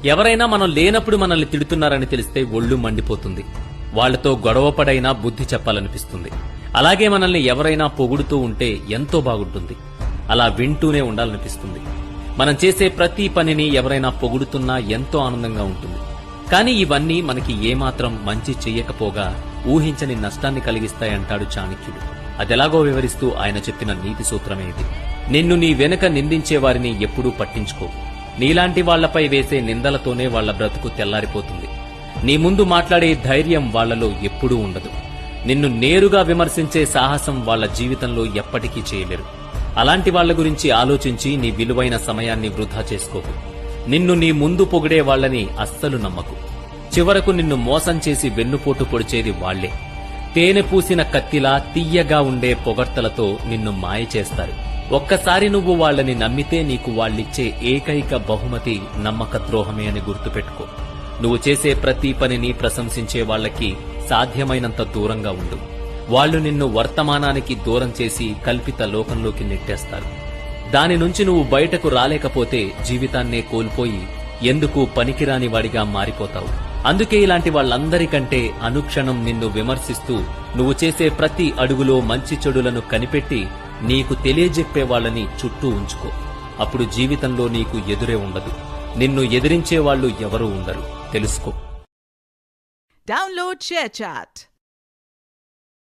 ఎవరైనా మనం లేనప్పుడు మనల్ని తిడుతున్నారని తెలిస్తే ఒళ్ళు మండిపోతుంది. వాళ్లతో గొడవపడైనా బుద్ధి చెప్పాలనిపిస్తుంది. అలాగే మనల్ని ఎవరైనా పొగుడుతూ ఉంటే ఎంతో బాగుంటుంది. అలా వింటూనే ఉండాలనిపిస్తుంది. మనం చేసే ప్రతి పనిని ఎవరైనా పొగుడుతున్నా ఎంతో ఆనందంగా ఉంటుంది. కానీ ఇవన్నీ మనకి ఏమాత్రం మంచి చెయ్యకపోగా ఊహించని నష్టాన్ని కలిగిస్తాయంటాడు చాణక్యుడు. అదెలాగో వివరిస్తూ ఆయన చెప్పిన నీతి సూత్రమే ఇది. నిన్ను నీ వెనుక నిందించే వారిని ఎప్పుడూ పట్టించుకో. నీలాంటి వాళ్లపై వేసే నిందలతోనే వాళ్ల బ్రతుకు తెల్లారిపోతుంది. నీ ముందు మాట్లాడే ధైర్యం వాళ్లలో ఎప్పుడూ ఉండదు. నిన్ను నేరుగా విమర్శించే సాహసం వాళ్ల జీవితంలో ఎప్పటికీ చేయలేరు. అలాంటి వాళ్ల గురించి ఆలోచించి నీ విలువైన సమయాన్ని వృధా చేసుకోకు. నిన్ను నీ ముందు పొగిడే వాళ్లని అస్సలు నమ్మకు. చివరకు నిన్ను మోసం చేసి వెన్నుపోటు పొడిచేది వాళ్లే. తేనె పూసిన కత్తిలా తియ్యగా ఉండే పొగడ్తలతో నిన్ను మాయ చేస్తారు. ఒక్కసారి నువ్వు వాళ్లని నమ్మితే నీకు వాళ్లిచ్చే ఏకైక బహుమతి నమ్మకద్రోహమే అని గుర్తుపెట్టుకో. నువ్వు చేసే ప్రతి పనిని ప్రశంసించే వాళ్లకి సాధ్యమైనంత దూరంగా ఉండు. వాళ్లు నిన్ను వర్తమానానికి దూరం చేసి కల్పిత లోకంలోకి నెట్టేస్తారు. దాని నుంచి నువ్వు బయటకు రాలేకపోతే జీవితాన్నే కోల్పోయి ఎందుకు పనికిరాని వాడిగా మారిపోతావు. అందుకే ఇలాంటి వాళ్లందరికంటే అనుక్షణం నిన్ను విమర్శిస్తూ నువ్వు చేసే ప్రతి అడుగులో మంచి చెడులను కనిపెట్టి నీకు తెలియజెప్పే వాళ్ళని చుట్టూ ఉంచుకో. అప్పుడు జీవితంలో నీకు ఎదురే ఉండదు. నిన్ను ఎదిరించేవాళ్లు ఎవరూ ఉండరు. తెలుసుకో. Download ShareChat.